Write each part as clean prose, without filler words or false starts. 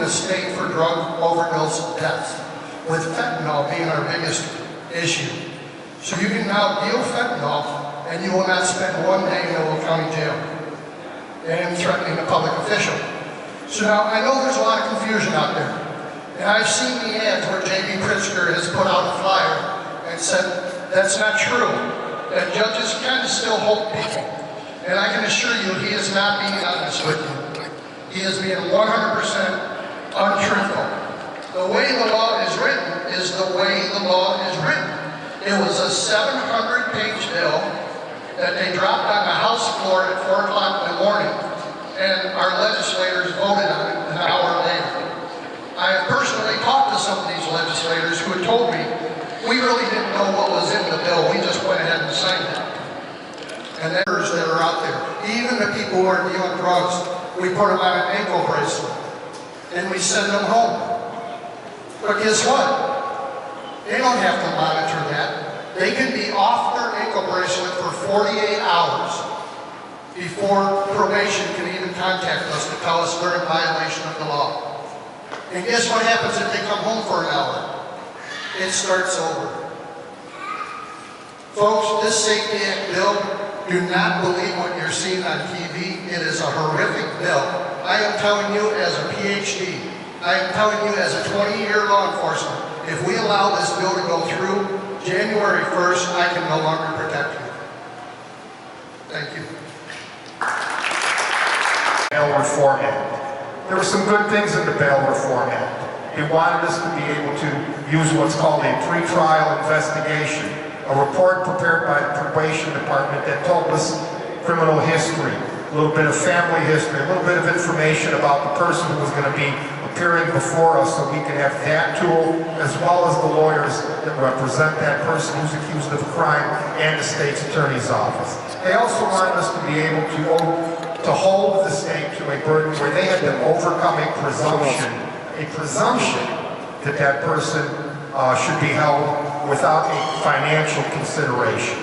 the state for drug overdose deaths, with fentanyl being our biggest issue. So you can now deal fentanyl and you will not spend one day in the Will County Jail and threatening a public official. So now I know there's a lot of confusion out there. And I've seen the ads where J.B. Pritzker has put out a flyer and said that's not true, that judges can still hold people. And I can assure you he is not being honest with you. He is being 100% untruthful. The way the law is written is the way the law is written. It was a 700-page bill that they dropped on the House floor at 4 o'clock in the morning, and our legislators voted on it an hour later. I have personally talked to some of these legislators who had told me, we really didn't know what was in the bill, we just went ahead and signed it. And others that are out there, even the people who are dealing drugs, we put them on an ankle bracelet, and we send them home. But guess what? They don't have to monitor that. They can be off their ankle bracelet for 48 hours before probation can even contact us to tell us they're in violation of the law. And guess what happens if they come home for an hour? It starts over. Folks, this Safety Act bill, do not believe what you're seeing on TV. It is a horrific bill. I am telling you as a PhD, I am telling you as a 20-year law enforcement, if we allow this bill to go through January 1st, I can no longer protect you. Thank you. Bail Reform Act. There were some good things in the Bail Reform Act. They wanted us to be able to use what's called a pre-trial investigation, a report prepared by the probation department that told us criminal history, a little bit of family history, a little bit of information about the person who was going to be appearing before us, so we can have that tool as well as the lawyers that represent that person who's accused of a crime and the state's attorney's office. They also wanted us to be able to hold the state to a burden where they had to overcome a presumption that that person should be held without a financial consideration.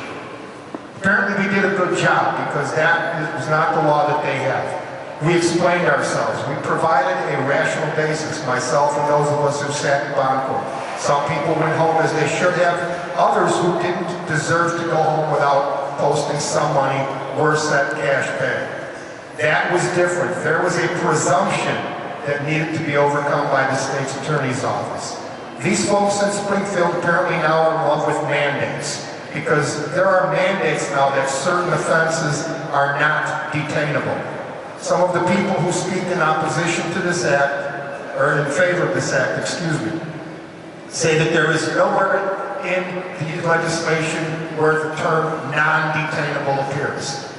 Apparently we did a good job because that is not the law that they have. We explained ourselves. We provided a rational basis, myself and those of us who sat in bond court. Some people went home as they should have. Others who didn't deserve to go home without posting some money were set cash pay. That was different. There was a presumption that needed to be overcome by the state's attorney's office. These folks in Springfield apparently now are in love with mandates, because there are mandates now that certain offenses are not detainable. Some of the people who speak in opposition to this act, or in favor of this act, excuse me, say that there is nowhere in the legislation where the term non-detainable appears.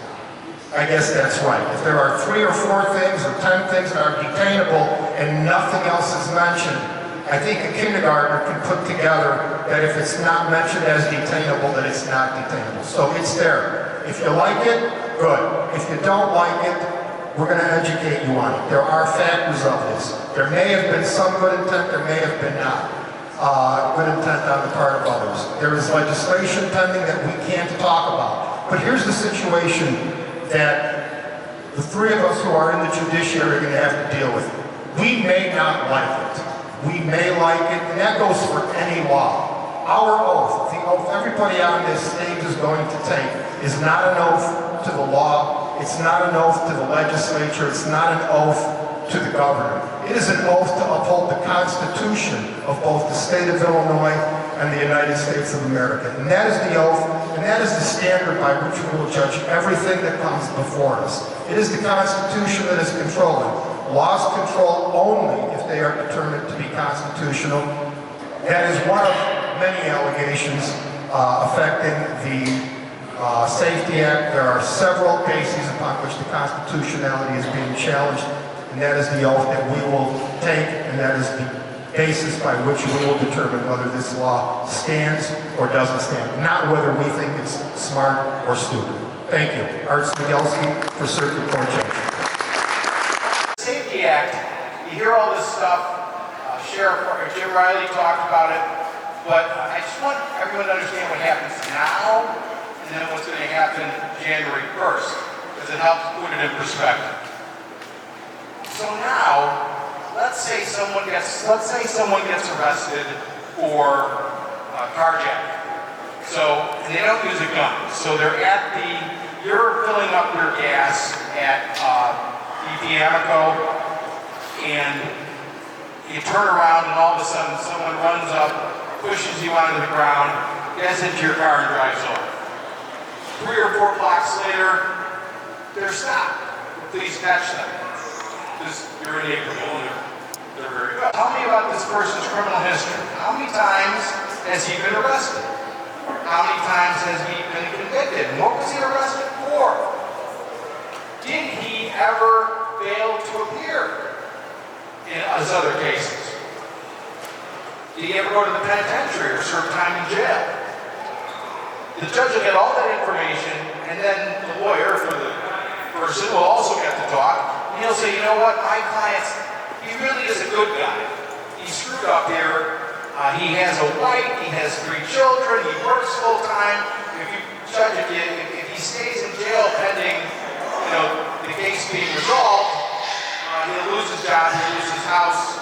I guess that's right. If there are 3 or 4 things or 10 things that are detainable and nothing else is mentioned, I think a kindergartner can put together that if it's not mentioned as detainable, that it's not detainable. So it's there. If you like it, good. If you don't like it, we're going to educate you on it. There are factors of this. There may have been some good intent, there may have been not. Good intent on the part of others. There is legislation pending that we can't talk about. But here's the situation that the 3 of us who are in the judiciary are going to have to deal with. We may not like it. We may like it, and that goes for any law. Our oath, the oath everybody on this stage is going to take, is not an oath to the law, it's not an oath to the legislature, it's not an oath to the governor. It is an oath to uphold the Constitution of both the state of Illinois and the United States of America. And that is the oath, and that is the standard by which we will judge everything that comes before us. It is the Constitution that is controlling. Laws control only if they are determined to be constitutional. That is one of many allegations affecting the Safety Act. There are several bases upon which the constitutionality is being challenged, and that is the oath that we will take, and that is the basis by which we will determine whether this law stands or doesn't stand, not whether we think it's smart or stupid. Thank you. Art Smigelski for Circuit Court Judge. Safety Act, you hear all this stuff, Sheriff Jim Riley talked about it, but I just want everyone to understand what happens now and then what's going to happen January 1st, because it helps put it in perspective. So now, let's say someone gets arrested for carjacking. So, and they don't use a gun. So you're filling up your gas at BP Amoco, and you turn around and all of a sudden someone runs up, pushes you onto the ground, gets into your car and drives off. 3 or 4 blocks later, they're stopped. Please catch them. Because you're a neighbor, they're very good. Tell me about this person's criminal history. How many times has he been arrested? How many times has he been convicted? And what was he arrested for? Did he ever fail to appear in his other cases? Did he ever go to the penitentiary or serve time in jail? The judge will get all that information, and then the lawyer for the person will also get to talk, and he'll say, you know what, my client, he really is a good guy. He screwed up here. He has a wife, he has 3 children, he works full time. If he stays in jail pending, the case being resolved, he'll lose his job, he'll lose his house,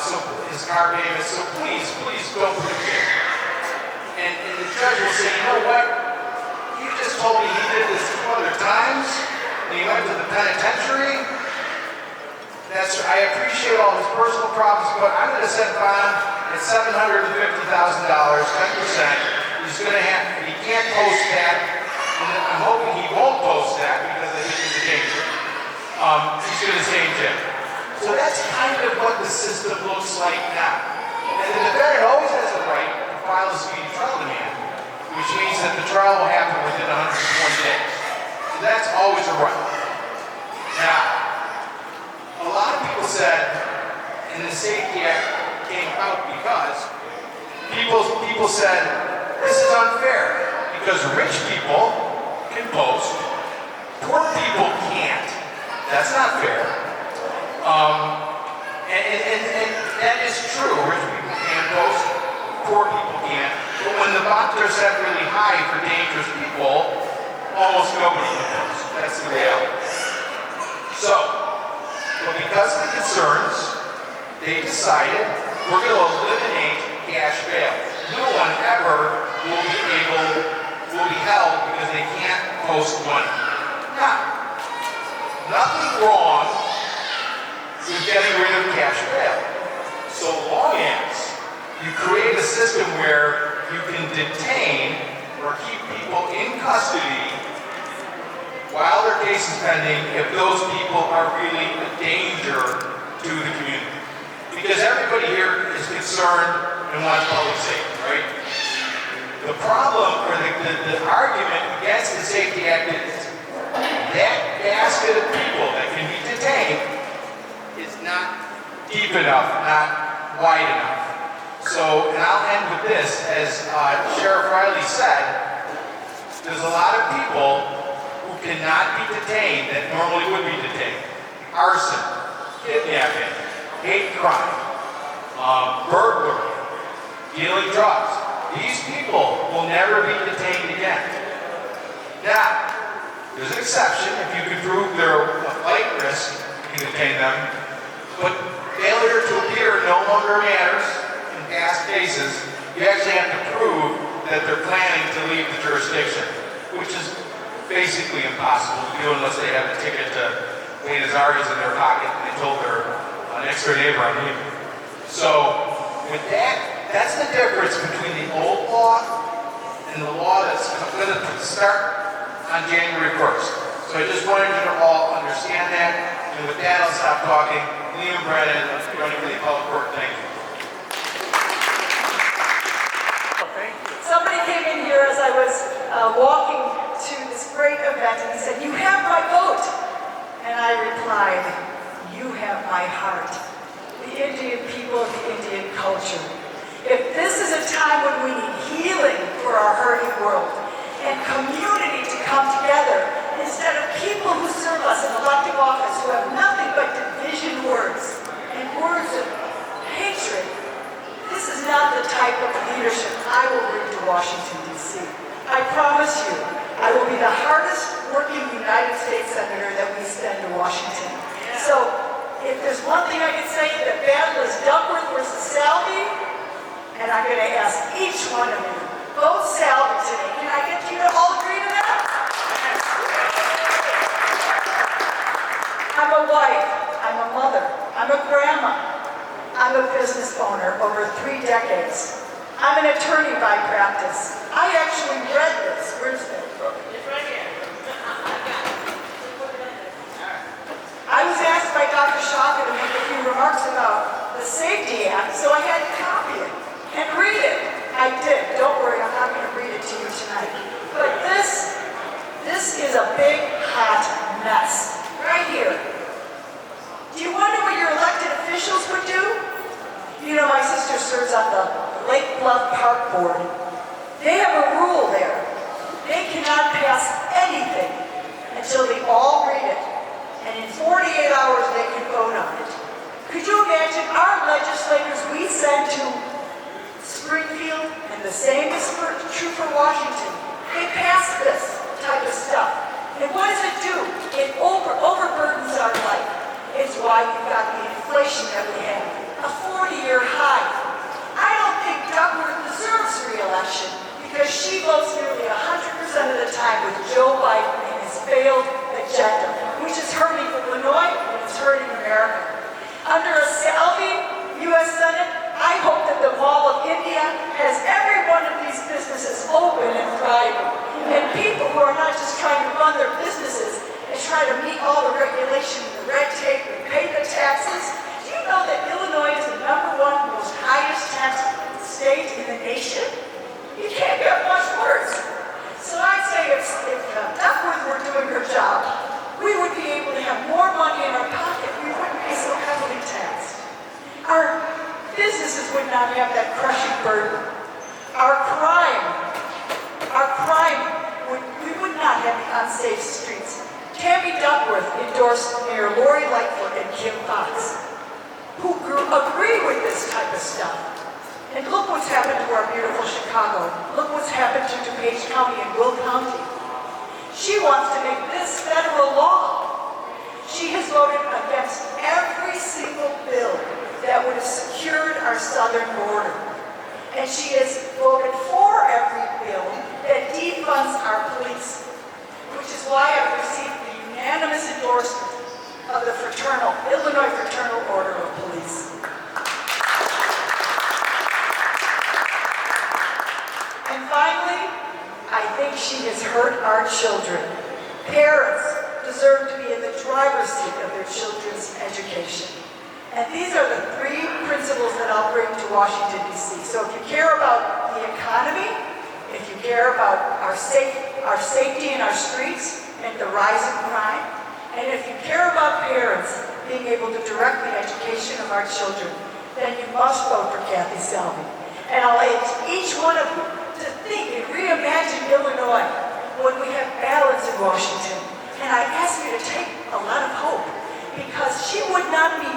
so his car payment. So please don't put him in jail. And the judge will say, you know what? You just told me he did this 2 other times, and he went to the penitentiary. I appreciate all his personal problems, but I'm going to set bond at $750,000, 10%. He's going to he can't post that. And I'm hoping he won't post that because I think he's a danger. He's going to stay in jail. So that's kind of what the system looks like now. And the defendant always has the right to file a speedy trial demand, which means that the trial will happen within 120 days. So that's always a right. Now, a lot of people said, and the Safety Act came out because people said, this is unfair, because rich people can post, poor people can't. That's not fair. And that is true. Rich people can post, poor people can't. But when the bonds are set really high for dangerous people, almost nobody can post. That's the reality. But because of the concerns, they decided we're going to eliminate cash bail. No one ever will be held because they can't post money. Now, nothing wrong with getting rid of cash bail, so long as you create a system where you can detain or keep people in custody while their case is pending if those people are really a danger to the community. Because everybody here is concerned and wants public safety, right? The problem, or the argument against the Safety Act is that basket of people that can be detained is not deep enough, not wide enough. So, and I'll end with this, as Sheriff Riley said, there's a lot of people who cannot be detained that normally would be detained. Arson, kidnapping, hate crime, burglary, dealing drugs. These people will never be detained again. Now, there's an exception. If you can prove they're a flight risk, you can detain them. But failure to appear no longer matters in past cases. You actually have to prove that they're planning to leave the jurisdiction, which is basically impossible to do unless they have a ticket to Buenos Aires in their pocket and they told their next door neighbor I'm leaving. So with that's the difference between the old law and the law that's going to start on January 1st. So I just wanted you to all understand that. And with that, I'll stop talking. Liam Brennan, running for the appellate court. Thank you. Somebody came in here as I was walking to this great event and he said, "You have my vote." And I replied, "You have my heart." The Indian people, the Indian culture. If this is a time when we need healing for our hurting world and community to come together instead of people who serve us in elective office who have nothing but division words and words of hatred, this is not the type of leadership I will bring to Washington, D.C. I promise you, I will be the hardest working United States Senator that we send to Washington. So if there's one thing I can say, the battle is Duckworth versus Salvi, and I'm going to ask each one of you, vote Salvi today. Can I get you to all agree to that? I'm a wife, I'm a mother, I'm a grandma, I'm a business owner over 3 decades. I'm an attorney by practice. I actually read this. Where's it? It's right here. I was asked by Dr. Shaka to make a few remarks about the Safety Act, so I had to copy it and read it. I did. Don't worry, I'm not going to read it to you tonight. But this is a big, hot mess. Right here. Do you wonder what your elected officials would do? You know, my sister serves on the Lake Bluff Park Board. They have a rule there. They cannot pass anything until they all read it. And in 48 hours, they can vote on it. Could you imagine our legislators we send to Springfield, and the same is true for Washington. They pass this type of stuff. And what does it do? It overburdens our life. It's why we've got the inflation that we have, a 40-year high. I don't think Duckworth deserves re-election because she votes nearly 100% of the time with Joe Biden and his failed agenda, which is hurting Illinois and it's hurting America. Under a Salvi U.S. Senate, I hope that the Mall of India has every one of these businesses open and thriving. And people who are not just trying to run their businesses and try to meet all the regulation and the red tape and pay the taxes. Do you know that Illinois is the #1 most highest tax state in the nation? You can't get much worse. So I'd say if Duckworth were doing her job, we would be able to have more money in our pocket. We wouldn't be so heavily taxed. Our businesses would not have that crushing burden. Our crime, we would not have the unsafe streets. Tammy Duckworth endorsed Mayor Lori Lightfoot and Kim Foxx, who agree with this type of stuff. And look what's happened to our beautiful Chicago. Look what's happened to DuPage County and Will County. She wants to make this federal law. She has voted against every single bill that would have secured our southern border. And she has voted for every bill that defunds our police, which is why I've received the unanimous endorsement of the Illinois Fraternal Order of Police. And finally, I think she has hurt our children. Parents deserve to be in the driver's seat of their children's education. And these are the 3 principles that I'll bring to Washington, D.C. So if you care about the economy, if you care about our safety in our streets and the rise in crime, and if you care about parents being able to direct the education of our children, then you must vote for Kathy Salvi. And I'll ask each one of you to think and reimagine Illinois when we have balance in Washington. And I ask you to take a lot of hope, because she would not be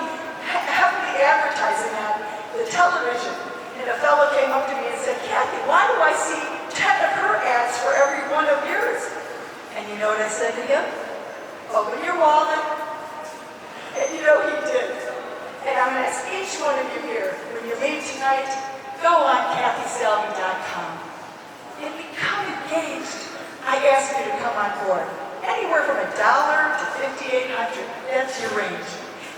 heavily advertising on the television. And a fellow came up to me and said, Kathy, why do I see 10 of her ads for every one of yours? And you know what I said to him? Open your wallet. And you know he did. And I'm going to ask each one of you here, when you leave tonight, go on KathySalvi.com and become engaged. I ask you to come on board. Anywhere from $1 to $5,800, that's your range.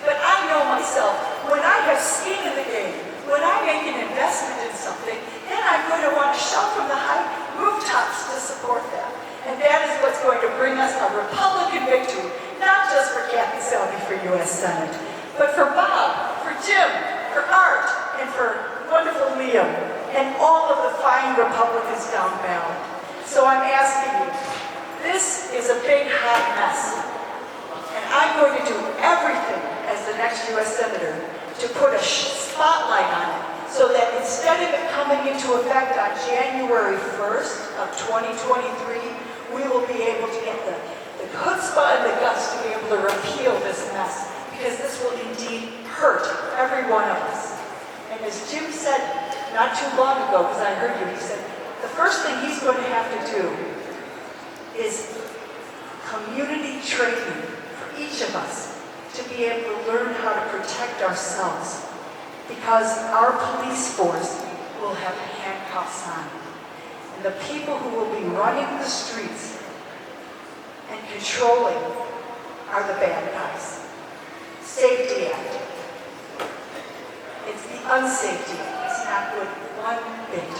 But I know myself, when I have skin in the game, when I make an investment in something, then I'm going to want to shout from the high rooftops to support that. And that is what's going to bring us a Republican victory, not just for Kathy Salvi for U.S. Senate, but for Bob, for Jim, for Art, and for wonderful Liam, and all of the fine Republicans down ballot. So I'm asking you, this is a big hot mess. And I'm going to do everything as the next U.S. Senator to put a spotlight on it, so that instead of it coming into effect on January 1st of 2023, we will be able to get the chutzpah and the guts to be able to repeal this mess, because this will indeed hurt every one of us. And as Jim said not too long ago, because I heard you, he said, the first thing he's going to have to do is community training for each of us. to be able to learn how to protect ourselves, because our police force will have handcuffs on. And the people who will be running the streets and controlling are the bad guys. Safety Act. It's the unsafety act. It's not good one bit.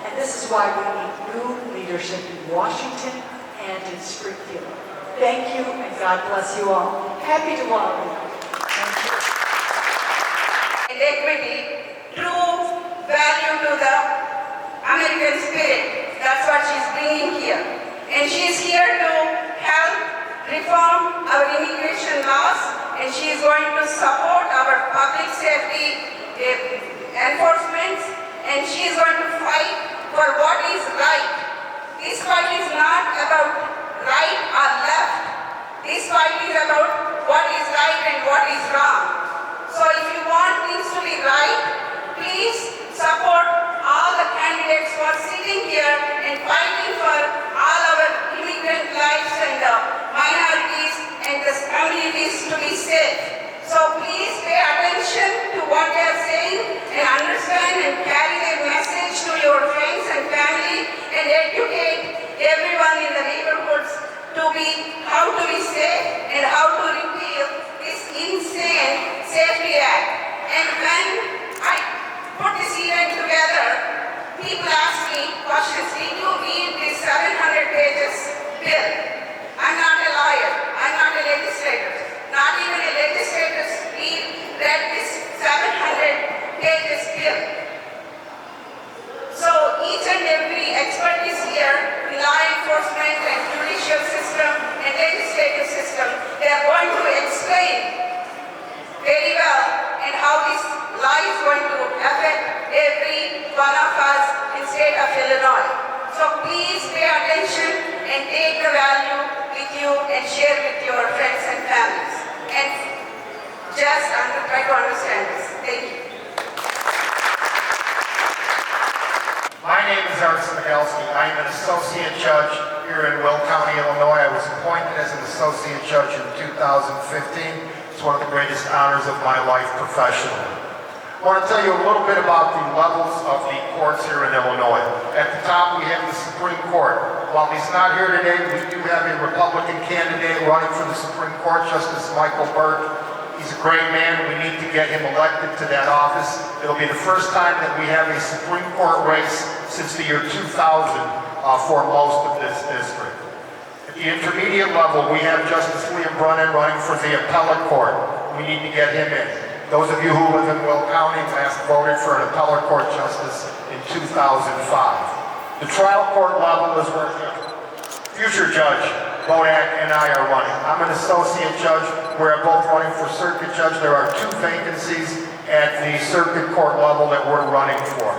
And this is why we need new leadership in Washington and in Springfield. Thank you, and God bless you all. Happy to welcome you. And equity, true value to the American spirit. That's what she's bringing here. And she's here to help reform our immigration laws, and she is going to support our public safety enforcement, and she is going to fight for what is right. This fight is not about right or left. This fight is about what is right and what is wrong. So if you want things to be right, please support all the candidates who are sitting here and fighting for all our immigrant lives and minorities and the communities to be safe. So please pay attention to what they are saying and understand and carry their message to your friends and family and educate everyone in the neighborhoods to be how to be safe and how to repeal this insane Safety Act. And when I put this event together, people ask me questions. Did you read this 700 pages bill? I'm not a lawyer. I'm not a legislator. Not even a legislator read this 700 pages bill. So each and every expert is here, the law enforcement and judicial system and legislative system. They are going to explain very well and how this law is going to affect every one of us in the state of Illinois. So please pay attention and take the value with you and share with your friends and families. And just try to understand this. Thank you. My name is Art Smigelski. I am an associate judge here in Will County, Illinois. I was appointed as an associate judge in 2015. It's one of the greatest honors of my life professionally. I want to tell you a little bit about the levels of the courts here in Illinois. At the top, we have the Supreme Court. While he's not here today, we do have a Republican candidate running for the Supreme Court, Justice Michael Burke. He's a great man. We need to get him elected to that office. It'll be the first time that we have a Supreme Court race since the year 2000 for most of this district. At the intermediate level, we have Justice Liam Brennan running for the appellate court. We need to get him in. Those of you who live in Will County last voted for an appellate court justice in 2005. The trial court level is where future Judge Bodak and I are running. I'm an associate judge. We're both running for circuit judge. There are 2 vacancies at the circuit court level that we're running for.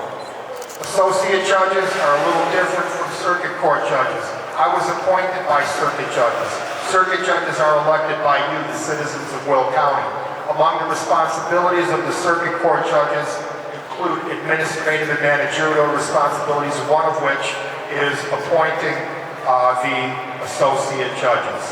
Associate judges are a little different from circuit court judges. I was appointed by circuit judges. Circuit judges are elected by you, the citizens of Will County. Among the responsibilities of the circuit court judges include administrative and managerial responsibilities, one of which is appointing the associate judges.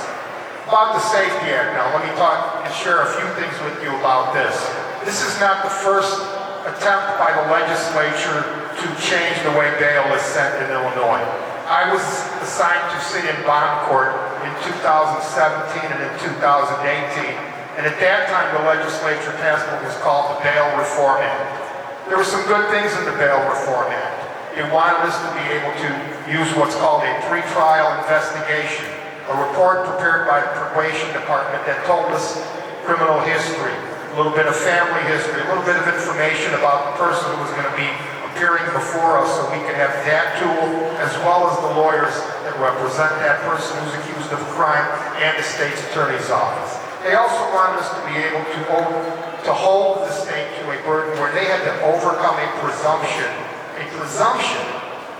About the Safety Act now, let me talk and share a few things with you about this. This is not the first attempt by the legislature to change the way bail is set in Illinois. I was assigned to sit in bond court in 2017 and in 2018, and at that time the legislature passed what was called the Bail Reform Act. There were some good things in the Bail Reform Act. They wanted us to be able to use what's called a pre-trial investigation, a report prepared by the probation department that told us criminal history, a little bit of family history, a little bit of information about the person who was going to be appearing before us, so we could have that tool as well as the lawyers that represent that person who's accused of a crime and the state's attorney's office. They also wanted us to be able to hold the state to a burden where they had to overcome a presumption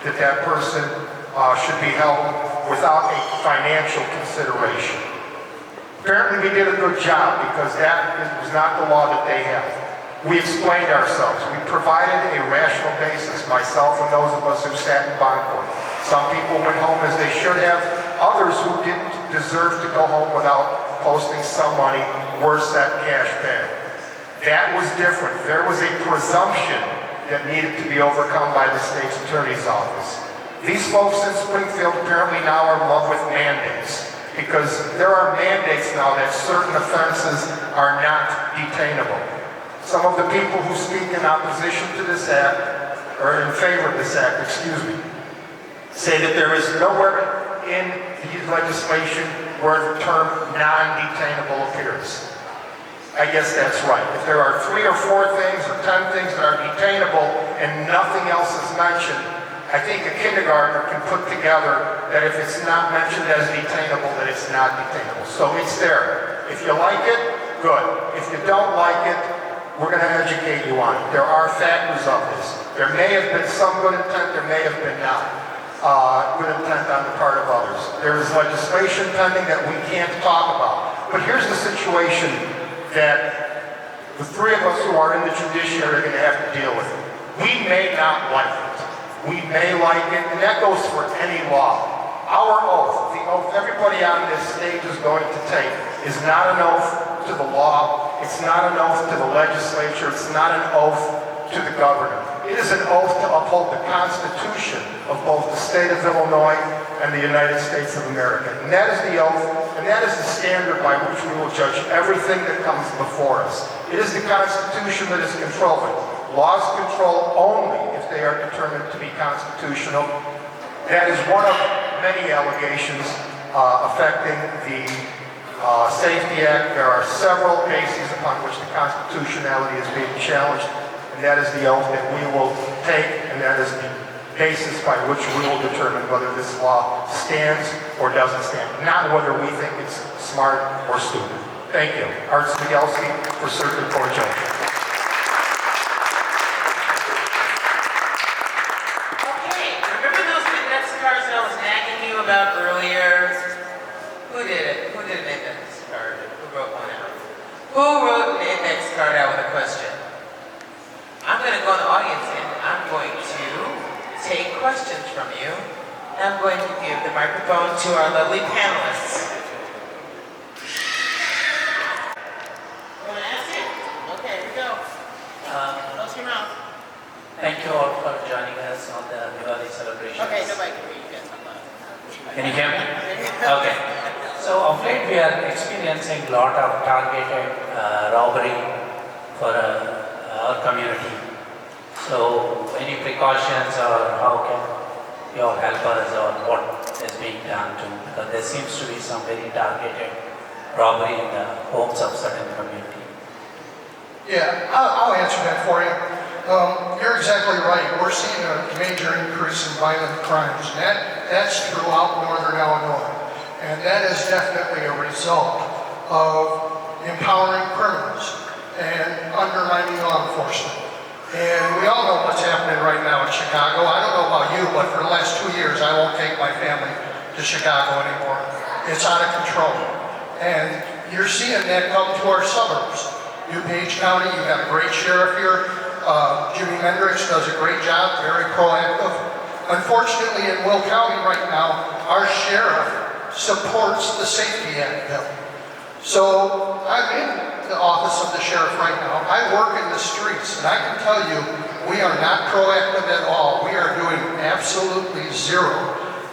that that person should be held without a financial consideration. Apparently we did a good job because that was not the law that they have. We explained ourselves. We provided a rational basis, myself and those of us who sat in bond court. Some people went home as they should have. Others who didn't deserve to go home without posting some money, worse that cash bail. That was different. There was a presumption that needed to be overcome by the state's attorney's office. These folks in Springfield apparently now are in love with mandates, because there are mandates now that certain offenses are not detainable. Some of the people who speak in opposition to this act, or in favor of this act, say that there is nowhere in the legislation where the term non-detainable appears. I guess that's right. If there are 3 or 4 things or 10 things that are detainable and nothing else is mentioned, I think a kindergartner can put together that if it's not mentioned as detainable, that it's not detainable. So it's there. If you like it, good. If you don't like it, we're going to educate you on it. There are factors of this. There may have been some good intent, there may have been not good intent on the part of others. There is legislation pending that we can't talk about. But here's the situation that the 3 of us who are in the judiciary are going to have to deal with. We may not like it. We may like it, and that goes for any law. Our oath, the oath everybody on this stage is going to take, is not an oath to the law, it's not an oath to the legislature, it's not an oath to the governor. It is an oath to uphold the Constitution of both the state of Illinois and the United States of America. And that is the oath, and that is the standard by which we will judge everything that comes before us. It is the Constitution that is controlling. Laws control only if they are determined to be constitutional. That is one of many allegations affecting the Safety Act. There are several cases upon which the constitutionality is being challenged, and that is the oath that we will take, and that is the basis by which we will determine whether this law stands or doesn't stand, not whether we think it's smart or stupid. Thank you. Art Smigelski for Circuit Court Judge. About earlier, who did it? Who did an index card? Who wrote one out? Who wrote an index card out with a question? I'm going to go in the audience and I'm going to take questions from you. And I'm going to give the microphone to our lovely panelists. You want to ask it? Okay, here we go. Close your mouth. Thank you all for joining us on the Diwali celebration. Okay, nobody can read. You guys talk loud. Can you hear me? Okay. So of late we are experiencing a lot of targeted robbery for our community. So any precautions or how can you all help us or what is being done to, because there seems to be some very targeted robbery in the homes of certain community. Yeah, I'll answer that for you. You're exactly right. We're seeing a major increase in violent crimes. That's throughout northern Illinois. And that is definitely a result of empowering criminals and undermining law enforcement. And we all know what's happening right now in Chicago. I don't know about you, but for the last 2 years, I won't take my family to Chicago anymore. It's out of control. And you're seeing that come to our suburbs. DuPage County, you got a great sheriff here. Jimmy Mendricks does a great job, very proactive. Unfortunately, in Will County right now, our sheriff supports the Safety Act bill. So I'm in the office of the sheriff right now. I work in the streets, and I can tell you, we are not proactive at all. We are doing absolutely zero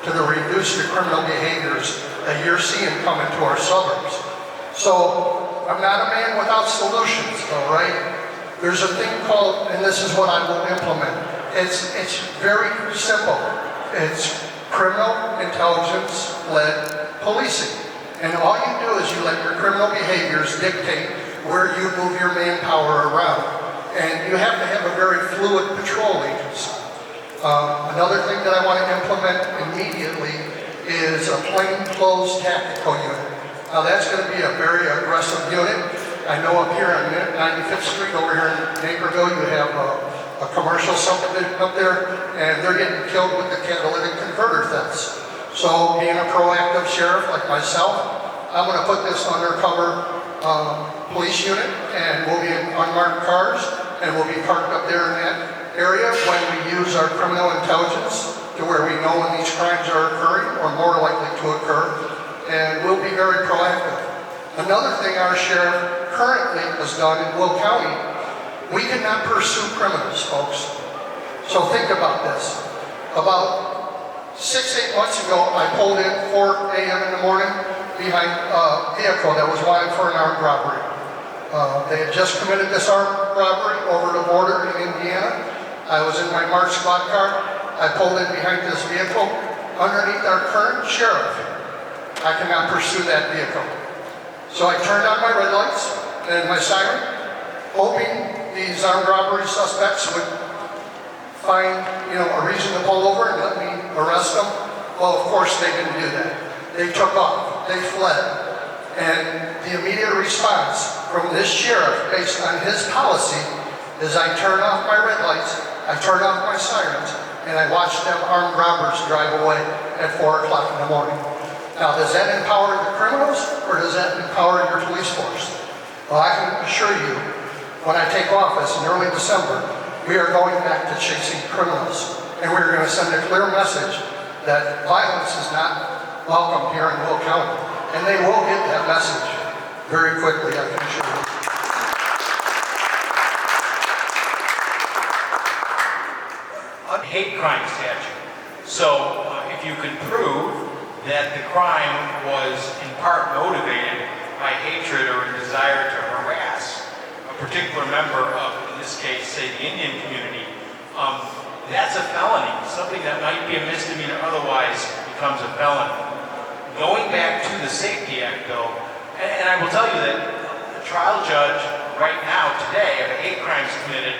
to the reduce the criminal behaviors that you're seeing come into our suburbs. So I'm not a man without solutions, all right? There's a thing called, and this is what I will implement. It's very simple. It's criminal intelligence-led policing. And all you do is you let your criminal behaviors dictate where you move your manpower around. And you have to have a very fluid patrol agency. Another thing that I want to implement immediately is a plainclothes tactical unit. Now that's going to be a very aggressive unit. I know up here on 95th Street over here in Naperville, you have a commercial subdivision up there, and they're getting killed with the catalytic converter thefts. So being a proactive sheriff like myself, I'm going to put this undercover police unit, and we'll be in unmarked cars, and we'll be parked up there in that area when we use our criminal intelligence to where we know when these crimes are occurring or more likely to occur, and we'll be very proactive. Another thing our sheriff currently has done in Will County, we cannot pursue criminals, folks. So think about this. About 6-8 months ago, I pulled in 4 a.m. in the morning behind a vehicle that was wanted for an armed robbery. They had just committed this armed robbery over the border in Indiana. I was in my March squad car. I pulled in behind this vehicle. Underneath our current sheriff, I cannot pursue that vehicle. So I turned on my red lights and my siren, hoping these armed robbery suspects would find, a reason to pull over and let me arrest them. Well, of course they didn't do that. They took off, they fled. And the immediate response from this sheriff, based on his policy, is I turned off my red lights, I turned off my sirens, and I watched them armed robbers drive away at 4 o'clock in the morning. Now, does that empower the criminals, or does that empower your police force? Well, I can assure you, when I take office in early December, we are going back to chasing criminals. And we're going to send a clear message that violence is not welcome here in Will County. And they will get that message very quickly, I can assure you. Hate crime statute. So if you can prove that the crime was in part motivated by hatred or a desire to harass a particular member of, in this case, say the Indian community, that's a felony. Something that might be a misdemeanor otherwise becomes a felony. Going back to the Safety Act, though, and I will tell you that a trial judge right now, today, if a hate crime is committed,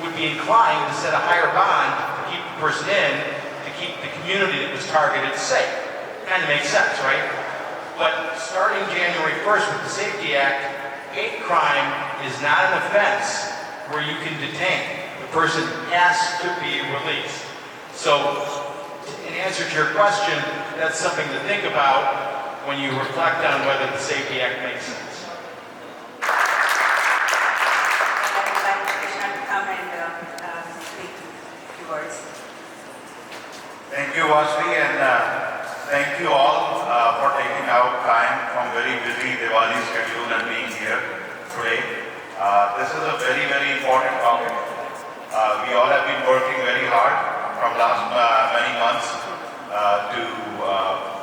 would be inclined to set a higher bond to keep the person in, to keep the community that was targeted safe. Kind of makes sense, right? But starting January 1st with the Safety Act, hate crime is not an offense where you can detain. The person has to be released. So, in answer to your question, that's something to think about when you reflect on whether the Safety Act makes sense. I'd like Krishna to come and speak a few words. Thank you, Vashti, and thank you all for taking out time from very busy Diwali schedule and being here today. This is a very, very important topic. We all have been working very hard from last many months to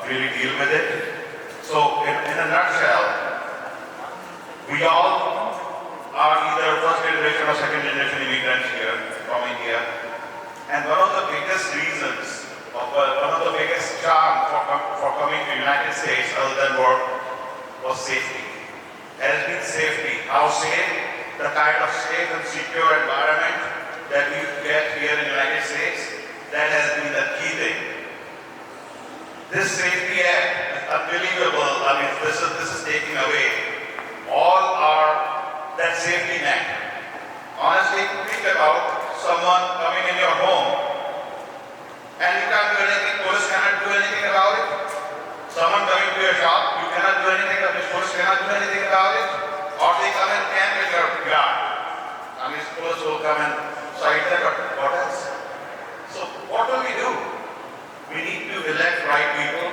really deal with it. So, in a nutshell, we all are either first generation or second generation immigrants here from India, and one of the biggest reasons, one of the biggest charm for coming to the United States other than work was safety. It has been safety. How safe, the kind of safe and secure environment that we get here in the United States, that has been the key thing. This Safety Act is unbelievable. I mean, this is taking away all that safety net. Honestly, think about someone coming in your home and you can't do anything, police cannot do anything about it. Someone coming to your shop, you cannot do anything, the police cannot do anything about it. Or they come and camp in your yard. I mean, police will come and cite them, but what else? So what will we do? We need to elect right people.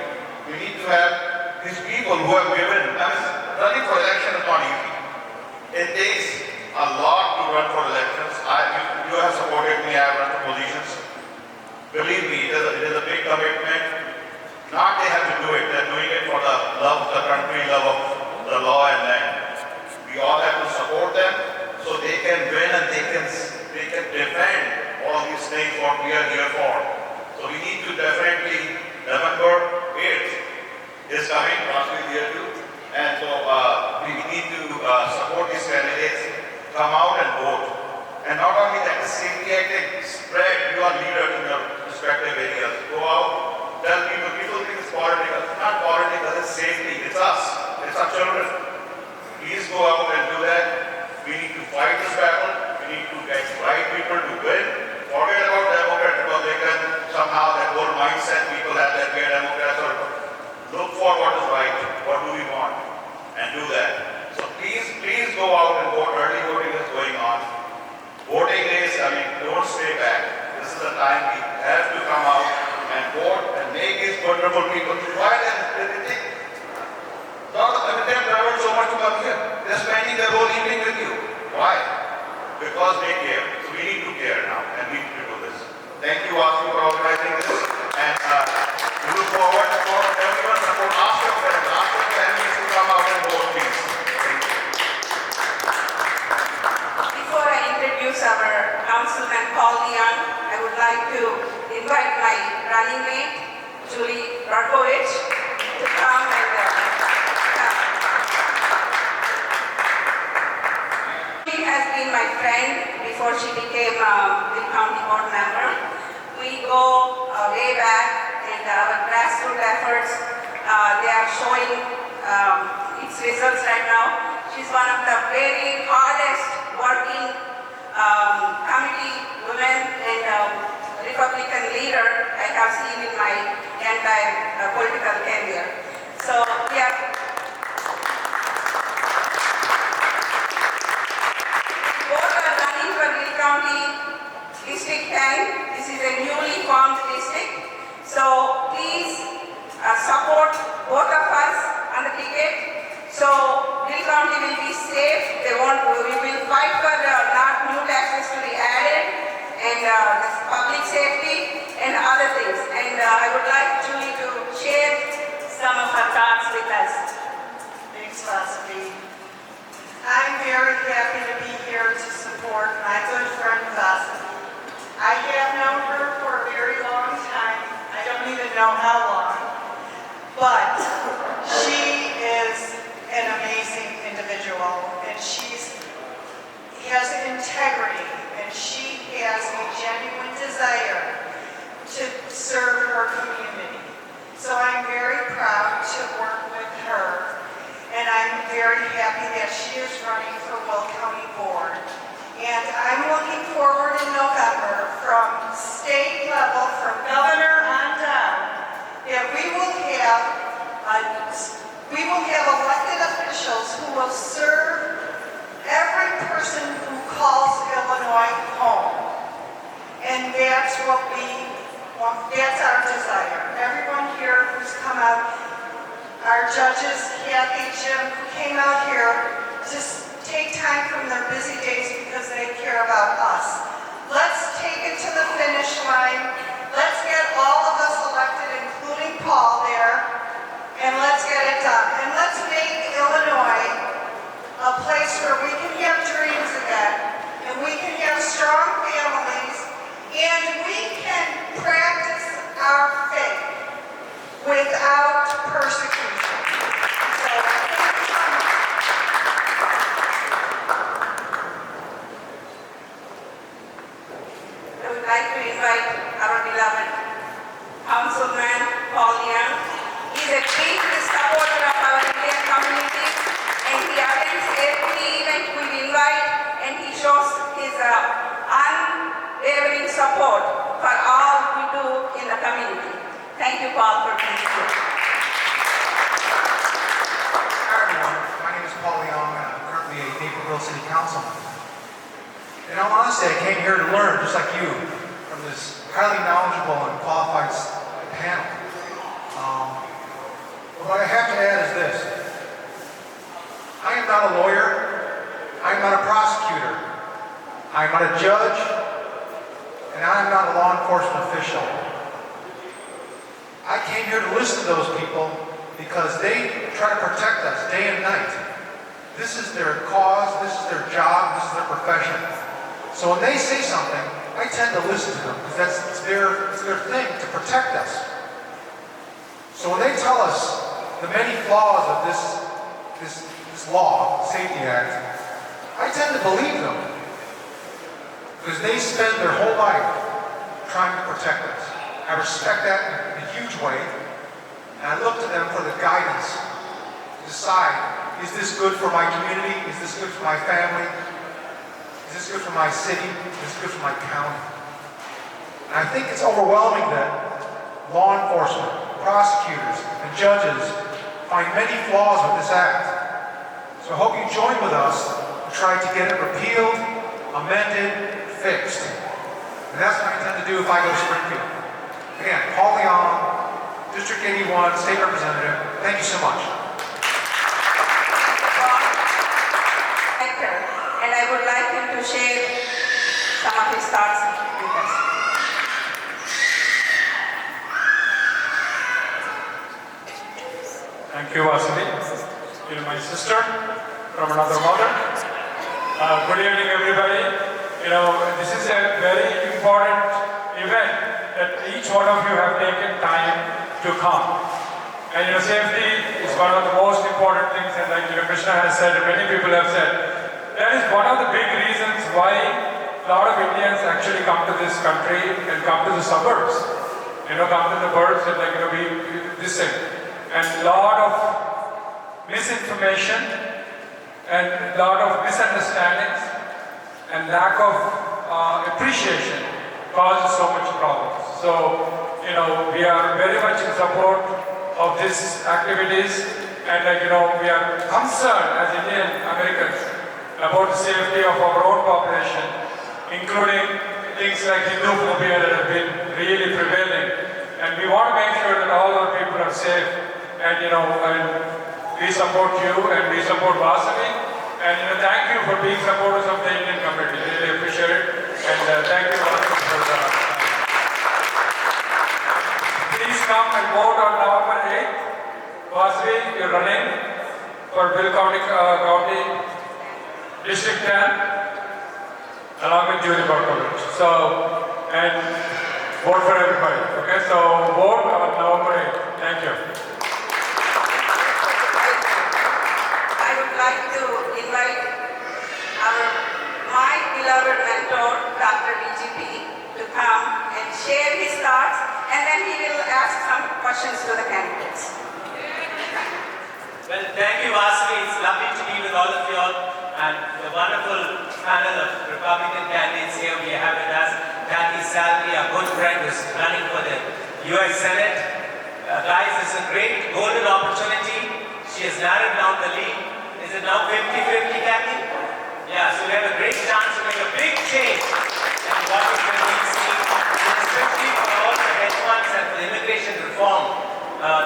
We need to have these people who have given, running for election is not easy. It takes a lot to run for elections. You have supported me, I have run for positions. Believe me, it is a big commitment. Not they have to do it, they're doing it for the love of the country, love of the law and land. We all have to support them so they can win and they can defend all these things what we are here for. So we need to definitely, November 8th is coming, Vashti is here too. And so we need to support these candidates, come out and vote. And not only that, the Safety Act spread, you are leaders in your respective areas. Go out, tell people think it's political. It's not political, it's safety, it's us, it's our children. Please go out and do that. We need to fight this battle. We need to get right people to win. Forget about Democrat, Republican, somehow that whole mindset people have that we are Democrats or look for what is right, what do we want, and do that. So please go out and vote. Early voting is going on. Voting days, don't stay back. This is the time we have to come out and vote and make these wonderful people. Why then? They think, but they're traveled so much to come here. They're spending the whole evening with you. Why? Because they care. So we need to care now and we need to do this. Thank you, Asmi, for organizing this. And we look forward for everyone support. Ask your friends, ask your families to come out and vote, please. Thank you. Before I introduce our Councilman Paul Leon, I would like to invite my running mate, Julie Barkovich, to come and come. Julie has been my friend before she became the county board member. We go way back, and our grassroots efforts, they are showing its results right now. She's one of the very hardest working committee women and Republican leader I have seen in my entire political career. So we are both are running for Will County District 10. This is a newly formed district. So please support both of us on the ticket. So Will County will be safe. We will fight for not new taxes to be added and public safety and other things. And I would like Julie to share some of her thoughts with us. Thanks, Vasavi. I'm very happy to be here to support my good friend Vasavi. I have known her for a very long time. I don't even know how long. But she is an amazing individual, and she has integrity, and she has a genuine desire to serve her community. So I'm very proud to work with her, and I'm very happy that she is running for Will County Board. And I'm looking forward in November from state level, from governor on down, that we will have elected officials who will serve every person who calls Illinois home. And that's what that's our desire. Everyone here who's come out, our judges, Kathy, Jim, who came out here to take time from their busy days because they care about us. Let's take it to the finish line. Let's get all of us elected, including Paul there, and let's get it done. And let's make Illinois a place where we can have dreams again, and we can have strong families, and we can practice our faith without persecution. So, thank you so much. I would like to invite our beloved Councilman Paul Leon. He's a big supporter of our Indian community, and he attends every event we invite, and he shows his unwavering support for all we do in the community. Thank you, Paul, for being here. Hi everyone, my name is Paul Leon, and I'm currently a Naperville City Councilman. In all honesty, I came here to learn, just like you, from this highly knowledgeable and qualified panel. What I have to add is this. I am not a lawyer, I am not a prosecutor, I am not a judge, and I am not a law enforcement official. I came here to listen to those people because they try to protect us day and night. This is their cause, this is their job, this is their profession. So when they say something, I tend to listen to them because it's their thing to protect us. So when they tell us the many flaws of this law, Safety Act, I tend to believe them because they spend their whole life trying to protect us. I respect that in a huge way, and I look to them for the guidance to decide, is this good for my community? Is this good for my family? Is this good for my city? Is this good for my county? And I think it's overwhelming that law enforcement, prosecutors, and judges find many flaws with this act. So I hope you join with us to try to get it repealed, amended, fixed. And that's what I intend to do if I go to Springfield. Again, Paul Leon, District 81, State Representative, thank you so much. and I would like him to share some of his thoughts with us. Thank you, Vasili. You're my sister from another mother. Good evening, everybody. This is a very important event that each one of you have taken time to come. And safety is one of the most important things, and like Krishna has said, and many people have said, that is one of the big reasons why a lot of Indians actually come to this country and come to the suburbs. Come to the burbs and this thing. And a lot of misinformation and a lot of misunderstandings and lack of appreciation causes so much problems. So, we are very much in support of these activities, and we are concerned as Indian Americans about the safety of our own population, including things like Hindu phobia that have been really prevailing. And we want to make sure that all our people are safe, and we support you and we support Vasili, and thank you for being supporters of the Indian community. Really appreciate it, and thank you also for that. Please come and vote on November 8th. Vasili, you're running for Bill County District 10, along with Julie Barkovich. So, and vote for everybody. Okay, so vote on November 8th. Thank you. I would like to invite my beloved mentor, Dr. BGP, to come and share his thoughts, and then he will ask some questions to the candidates. Well, thank you, Vasili. It's lovely to be with all of you all, and the wonderful panel of Republican candidates here we have with us. Kathy Salvi, our good friend, who's running for the U.S. Senate. Guys, it's a great golden opportunity. She has narrowed down the lead. Is it now 50-50, Kathy? Yeah, so we have a great chance to make a big change in Washington, D.C., and especially for all the hedge funds and for the immigration reform.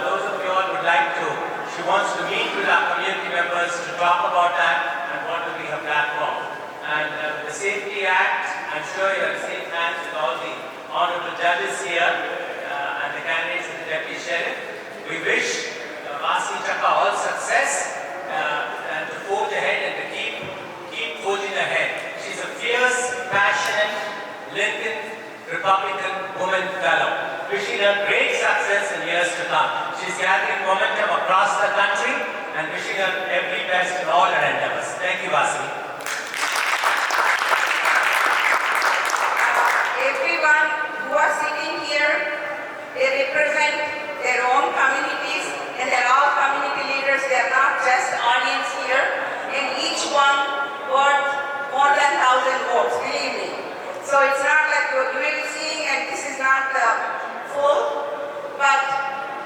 Those of you all would like to, she wants to meet with our community members to talk about that and what will be her platform. And the Safety Act, I'm sure you're in safe hands with all the honorable judges here and the candidates and the deputy sheriff. We wish Vasili Chakka all success and to forge ahead and to keep forging ahead. She's a fierce, passionate Lincoln Republican woman fellow. Wishing her great success in years to come. She's gathering momentum across the country and wishing her every best in all her endeavors. Thank you, Vasili. Everyone who are sitting here, they represent their own communities, and they're all community leaders. They're not just audience here, and each one worth more than 1,000 votes, believe me. So it's not like you will see, and this is not full, but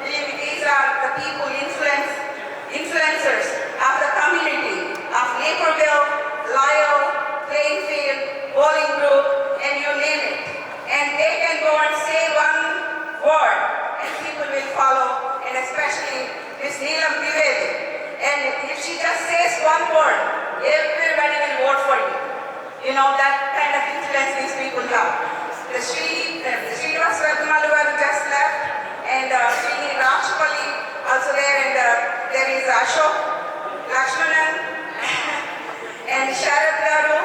believe me, these are the people, influencers of the community of Naperville, Lyle, Plainfield, Bolingbrook, and you name it. And they can go and say one word, and people will follow, and especially Ms. Neelam Dwivedi. And if she just says one word, everybody will vote for you. That kind of influence these people have. The Srinivas Ratnamalu just left, and Srini Rajpali also there, and there is Ashok Lakshmanan, and Sharad Garu,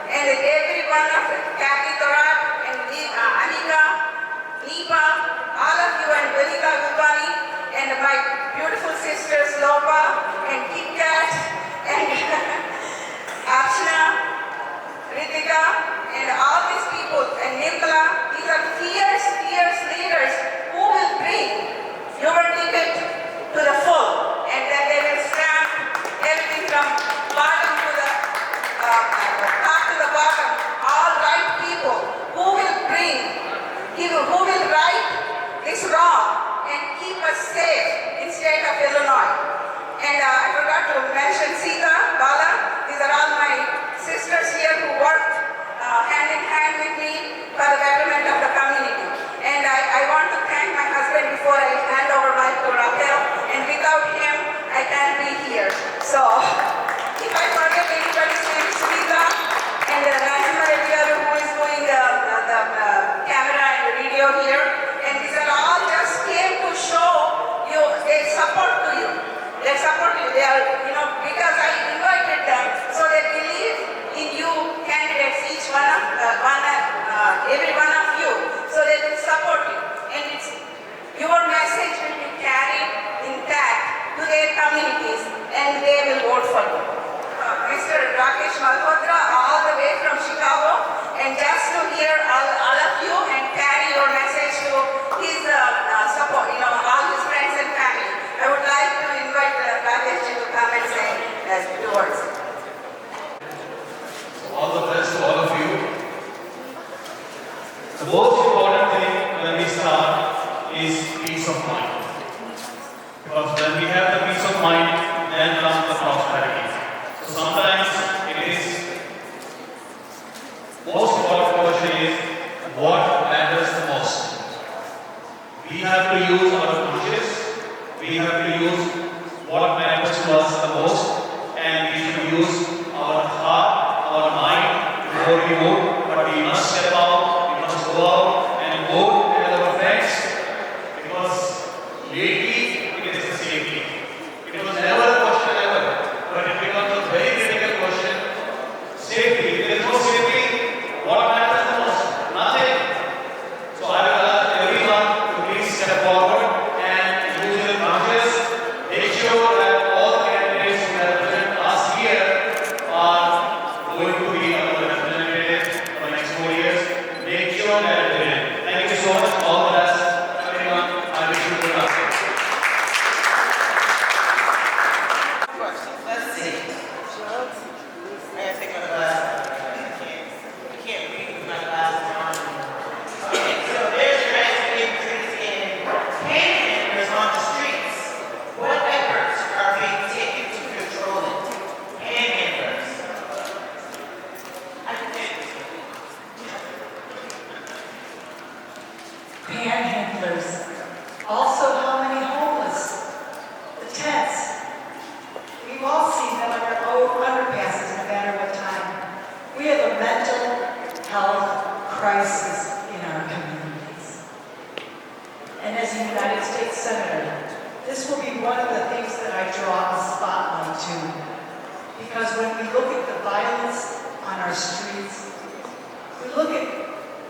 and every one of Kathy Thorat, and Anika, Neepa, all of you, and Vanita Gupani, and my beautiful sisters Lopa, and Kit Kat, and Archana, Ritika, and all these people, and Nirmala. These are fierce leaders who will bring your ticket to the full, and then they will stamp everything from bottom to the top to the bottom. All right people who will right this wrong and keep us safe in state of Illinois. And I forgot to mention Sita, Bala. These are all my sisters here who worked hand in hand with me for the betterment of the community. And I want to thank my husband before I hand over my to Raquel. And without him, I can't be here. So, if I forget anybody's name, Sita, you're here. And these are all just came to show you their support to you. Their support to you. They are, because I invited them, so they believe in you candidates, each one of, every one of you. So they will support you. And your message will be carried intact to their communities, and they will vote for you. Mr. Rakesh Malhotra, all the way from Chicago, and just to hear all of you and carry your message to his support, all his friends and family. I would like to invite Rakesh to come and say two words. All the best to all of you. The most important thing when we start is peace of mind. Because when we have the peace of mind, then comes the prosperity. So sometimes it is, most important question is, what matters the most? We have to use our conscience, we have to use what matters to us the most, and we should use our heart, our mind before we vote, but we must step out, we must go out and vote with our friends, because lately it is the safety. It was never a question ever, but it becomes a very critical question. Safety, if there is no safety, what matters the most? Nothing. So I will ask everyone to please step forward and use your conscience. Make sure that all the candidates who represent us here are going to be our representatives for the next 4 years. Make sure that they win. Thank you so much. All the best. Everyone, I wish you good luck. Let's see. I gotta take my glasses off. I can't read with my glasses on. Okay, so there's drastic increase in panhandlers on the streets. What efforts are being taken to control it? Panhandlers. I can take this. Panhandlers. Also, how many homeless? The tents. We've all seen them under underpasses no matter what time. We have a mental health crisis in our communities. And as a United States Senator, this will be one of the things that I draw a spotlight to. Because when we look at the violence on our streets, we look at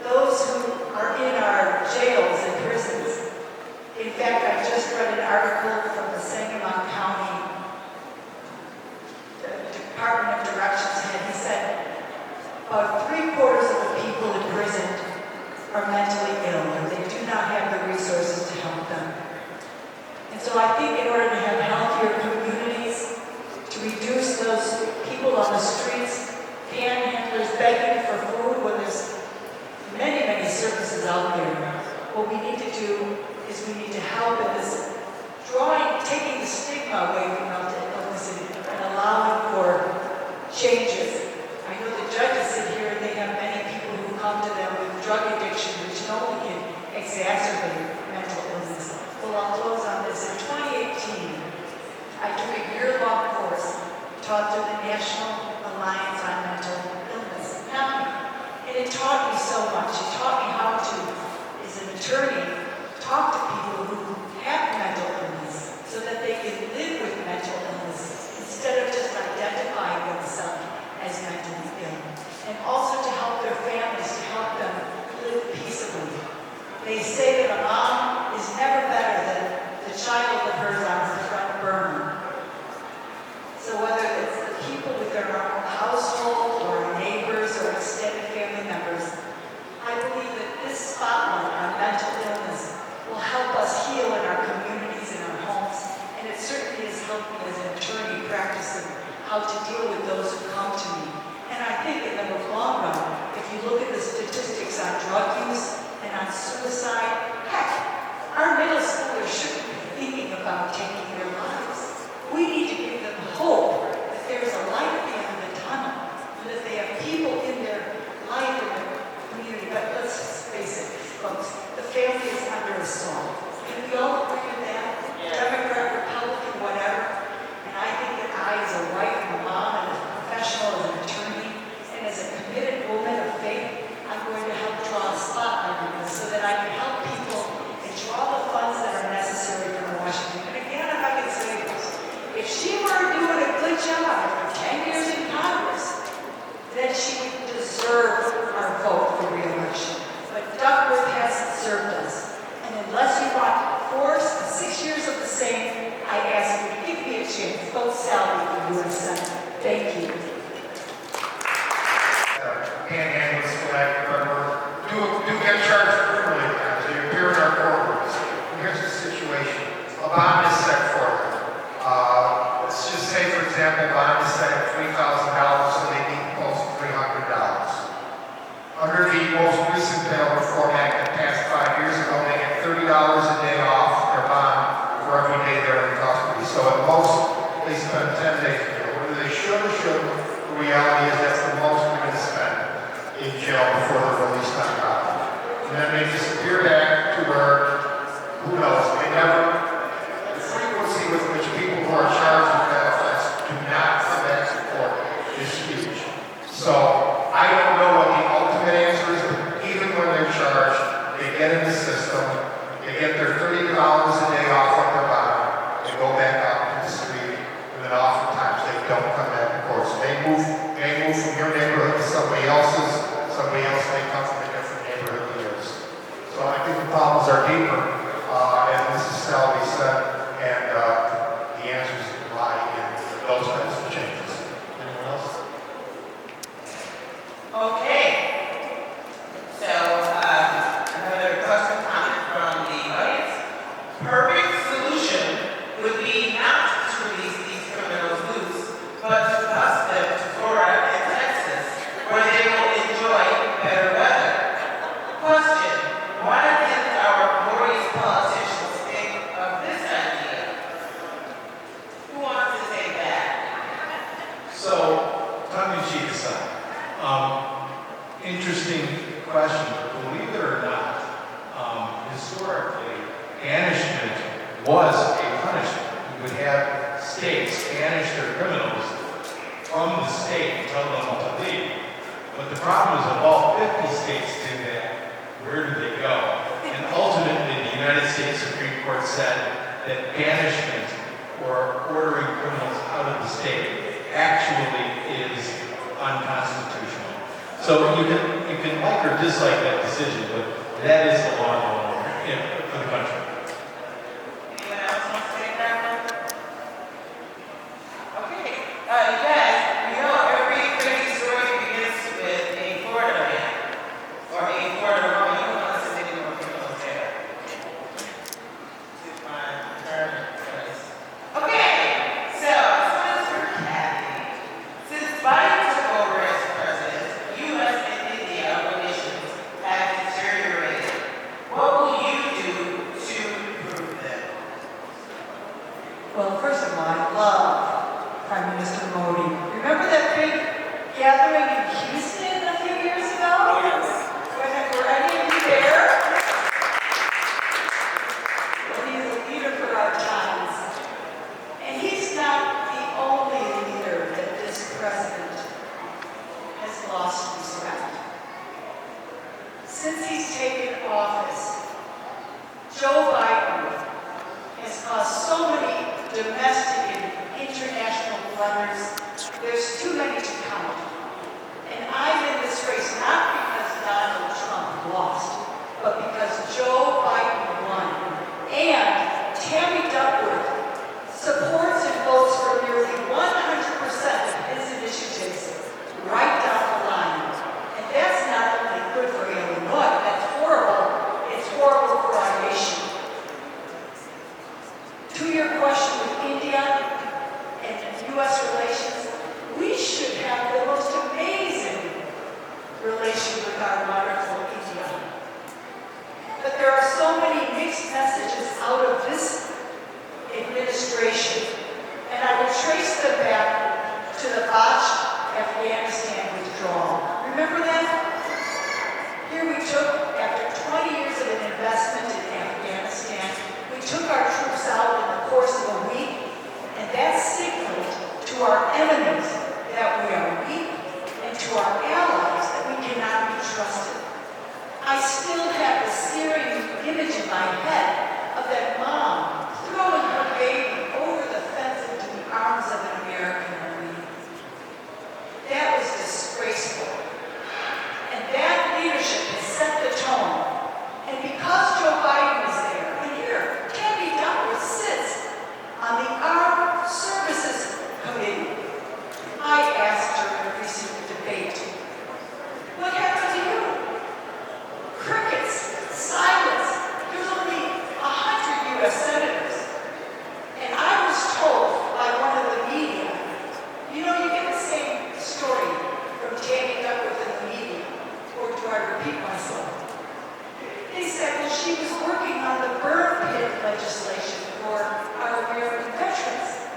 those who are in our jails and prisons. In fact, I just read an article from the Sangamon County Department of Corrections head. He said about 3/4 of the people in prison are mentally ill, or they do not have the resources to help them. And so I think in order to have healthier communities, to reduce those people on the streets, panhandlers begging for food when there's many, many services out there, what we need to do is we need to help in this taking the stigma away from illness and allowing for changes. I know the judges sit here and they have many people who come to them with drug addiction, which only can exacerbate mental illness. Well, I'll close on this. In 2018, I took a year-long course taught through the National Alliance on Mental Illness, NAMI. And it taught me so much. It taught me how to, as an attorney, talk to people who have mental illness so that they can live with mental illness instead of just identifying themselves as mentally ill. And also to help their families, to help them live peaceably. They say that a mom is never better than the child of hers on her front burner. So whether it's the people with their own household or neighbors or extended family members, I believe that this spotlight on mental illness will help us heal in our communities and our homes. And it certainly has helped me as an attorney practicing how to deal with those who come to me. And I think in the long run, if you look at the statistics on drug use and on suicide, heck, our middle schoolers shouldn't be thinking about taking their lives. We need to give them hope that there's a light at the end of the tunnel, and that they have people in their life and their community. But let's face it, folks, the family is under assault. Can we all agree with that? Democrat, Republican, whatever. And I think that I, as a wife and a mom and a professional, as an attorney, and as a committed woman of faith, I'm going to help draw a spotlight on this so that I can help who knows, they never, the frequency with which people who are charged with that offense do not come back to court is huge. So I don't know what the ultimate answer is, but even when they're charged, they get in the system, they get their $30 a day off of their bottom, they go back out to the street, and then oftentimes they don't come back to court. So they move from your neighborhood to somebody else's, somebody else may come from a different neighborhood than yours. So I think the problems are deeper, as Mrs. Selby said, and the answers lie in those types of changes. Anyone else? Okay. So, another question, comment from the audience. Perfect solution would be not to release these criminals loose, but to bus them to Florida and Texas, where they will enjoy better weather. Question, why didn't our glorious politicians think of this idea? Who wants to say that? So, tongue in cheek aside, interesting question. Believe it or not, historically, banishment was a punishment. You would have states banish their criminals from the state and tell them to leave. But the problem is, if all 50 states did that, where do they go? And ultimately, the United States Supreme Court said that banishment or ordering criminals out of the state actually is unconstitutional. So you can like or dislike that decision, but that is the law for the country. Anyone else want to say that one? Okay. You guys, you know every crazy story begins with a Florida man or a Florida woman. You don't want to say anyone from the hotel. It's my turn. Okay. So, this one is for Kathy. Since Biden took over as president, U.S. and India relations have deteriorated. What will you do to improve them? Well, first of all, I love Prime Minister Modi. Remember that big gathering in Houston a few years ago? Oh, yes. Were any of you there? Well, he's a leader for our times. And he's not the only leader that this president has lost respect. Since he's taken office, Joe Biden has caused so many domestic and international blunders, there's too many to count. And I'm in this race not because Donald Trump lost, but because Joe Biden won. And Tammy Duckworth supports and votes for nearly 100% of his initiatives right down the line. And that's not only good for Illinois, that's horrible. It's horrible for our nation. To your question with India and U.S. relations, we should have the most amazing relation with our wonderful India. But there are so many mixed messages out of this administration, and I will trace them back to the botched Afghanistan withdrawal. Remember that? Here we took, after 20 years of an investment in Afghanistan, we took our troops out in the course of a week, and that signaled to our enemies that we are weak, and to our allies that we cannot be trusted. I still have the searing image in my head of that mom throwing her baby over the fence into the arms of an American Marine. That was disgraceful. And that leadership has set the tone. And because Joe Biden is there, and here, Tammy Duckworth sits on the Armed Services Committee, I asked her in a recent debate, what happened to you? Crickets, silence. There's only 100 U.S. senators. And I was told by one of the media, you know, you get the same story from Tammy Duckworth in the media, or do I repeat myself? They said, well, she was working on the burn pit legislation for our American veterans.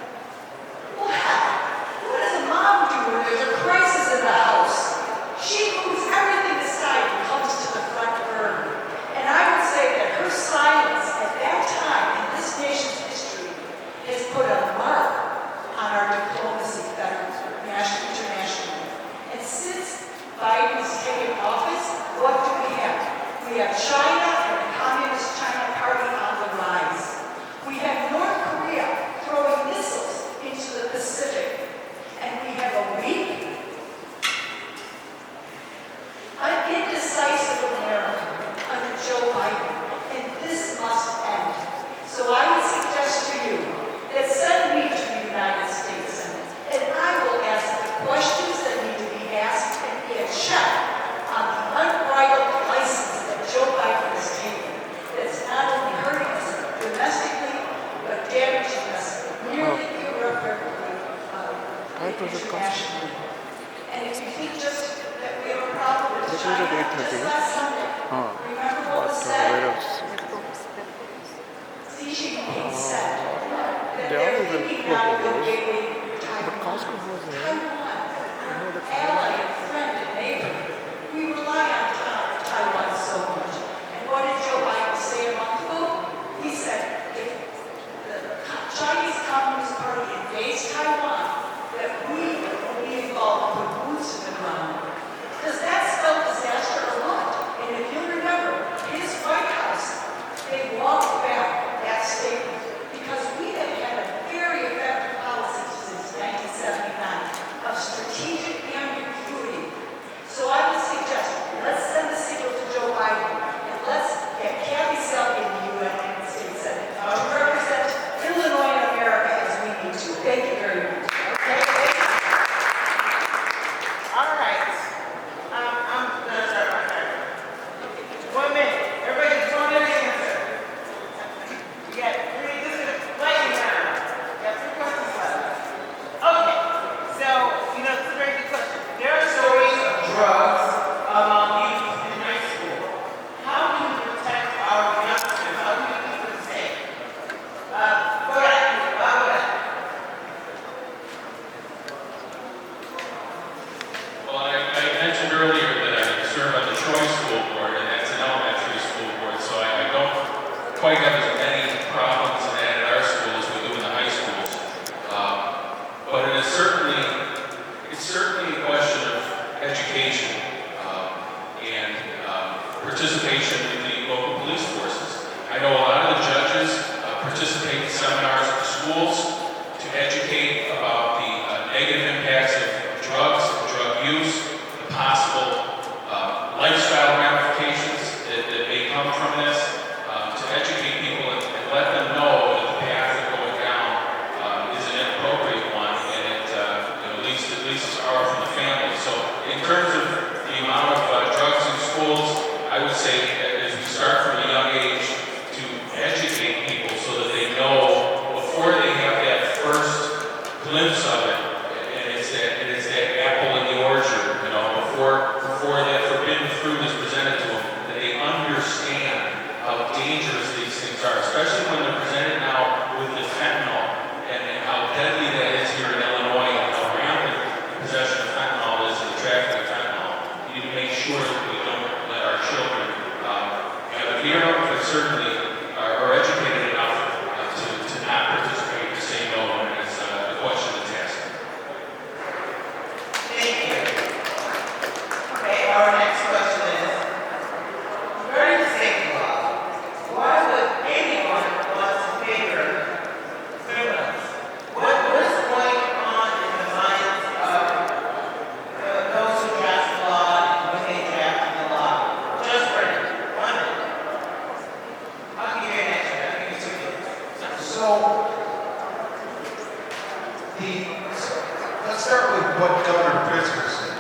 Well, what does a mom do when there's a crisis in the house? She moves everything aside and comes to the front burner. And I would say that her silence at that thinking now of invading Taiwan. Taiwan, ally and friend and neighbor. We rely on Taiwan so much. And what did Joe Biden say a month ago? He said, if the Chinese Communist Party invades Taiwan, that we will be involved with boots in the ground. Does that spell disaster or what? And if you remember, his White House, they walked back that statement because we have had a very effective policy since 1979 of strategic ambiguity. So I would suggest, let's send a signal to Joe Biden and let's get Kathy Selke in the United States Senate to represent Illinois and America as we need to. Thank you very much. Okay? All right. I'm gonna start my time. 1 minute. Everybody, just 1 minute answer. You got 3. This is lightning round. You got 3 questions left. Okay. So, this is a very good question. There are stories of drugs among youth in high school. How do we protect our youngsters? How do we keep them safe? Go ahead. Well, I mentioned earlier that I serve on the Troy School Board, and that's an elementary school board, so I don't quite have as many problems in that at our school as we do in the high schools. But it's certainly a question of education and participation in the local police forces. I know a lot of the judges participate in seminars at the schools to educate about the negative impacts of drugs, drug use, the possible lifestyle ramifications that may come from this, to educate people and let them know that the path they're going down is an inappropriate one, and it leads to power from the family. So in terms of the amount of drugs in schools, I would say as we start from a young age to educate people so that they know before they have that first glimpse of it, and it's that apple in the orchard, before that forbidden fruit is presented to them, that they understand how dangerous these things are, especially when they're presented now with the fentanyl and how deadly that is here in Illinois and how rampant the possession of fentanyl is and the trafficking of fentanyl. We need to make sure that we don't let our children have a fear of, but certainly are educated enough to not participate, to say no, and it's the question that's asked. Thank you. Okay, our next question is, regarding the safety law, why would anyone want to favor criminals? What is going on in the minds of those who draft the law and when they draft the law? Just for 1 minute. I'll give you an answer. I'll give you 2 minutes. So, let's start with what Governor Pritzker said.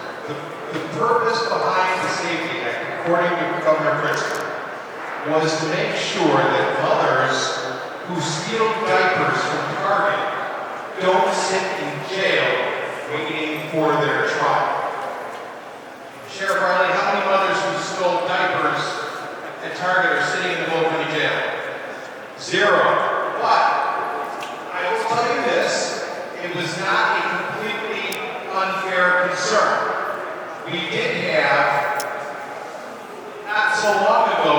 The purpose behind the Safety Act, according to Governor Pritzker, was to make sure that mothers who steal diapers from Target don't sit in jail waiting for their trial. Sheriff Riley, how many mothers who stole diapers at Target are sitting in the Oakland jail? 0. But I will tell you this, it was not a completely unfair concern. We did have, not so long ago,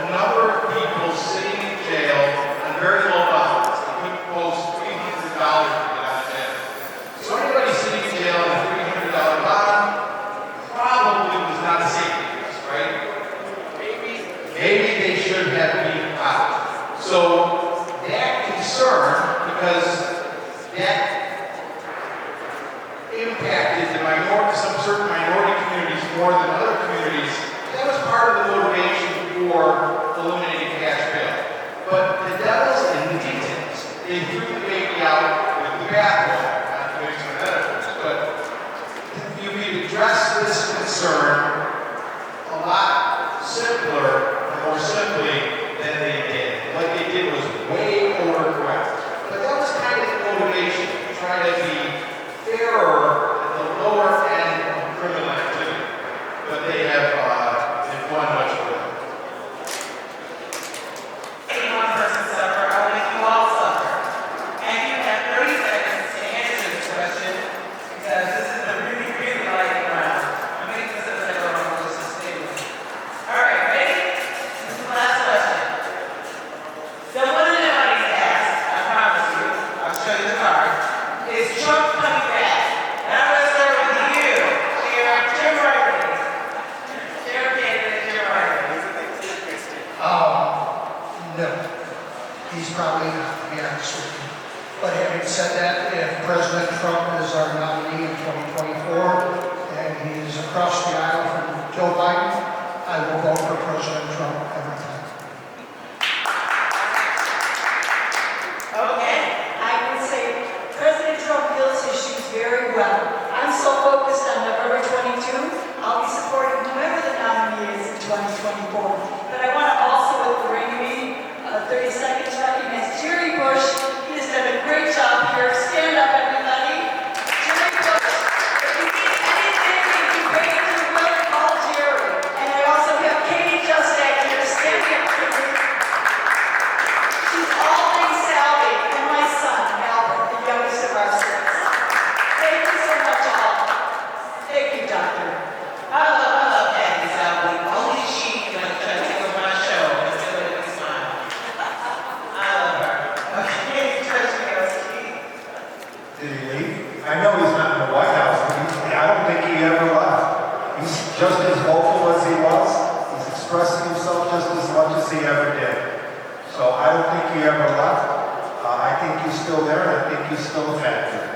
a number of people sitting in jail on very low bonds. They couldn't post $300 to get out of jail. So anybody sitting in jail on a $300 bond probably was not a safety risk, right? Maybe they should have been out. So that concern, because that impacted some certain minority communities more than other communities, that was part of the motivation for eliminating cash bail. But the devil's in the details. They threw the baby out with the bathwater, not to mix my metaphors, but you could address this concern a lot simpler, more simply than they did. What they did was way overcorrect. But that was kind of the motivation, to try to be fairer at the lower end of criminal activity. But they have gone much further. Any one person suffer, I'll make you all suffer. And you have No. He's probably not, to be honest with you. But having said that, if President Trump is our nominee in 2024, and he's across the aisle from Joe Biden, I will vote for President Trump every time. Okay, I would say President Trump deals issues very well. I'm so focused on November 22, I'll be supporting whoever the nominee is in 2024. But I want to also, with the ring 30 seconds, recognize Jerry Bush. He has done a great job here. Stand up, everybody. Jerry Bush. If you need anything, you can bring it to Will and call Jerry. And I also have Katie Justek here standing up for me. She's all things Sally and my son, Albert, the youngest of our six. Thank you so much, all. Thank you, Doctor. I love Kathy Salvi. Only she can try to take over my show and still make me smile. I love her. Okay, Treasury Keith. Did he leave? I know he's not in the White House, but I don't think he ever left. He's just as vocal as he was. He's expressing himself just as much as he ever did. So I don't think he ever left. I think he's still there, and I think he's still a factor.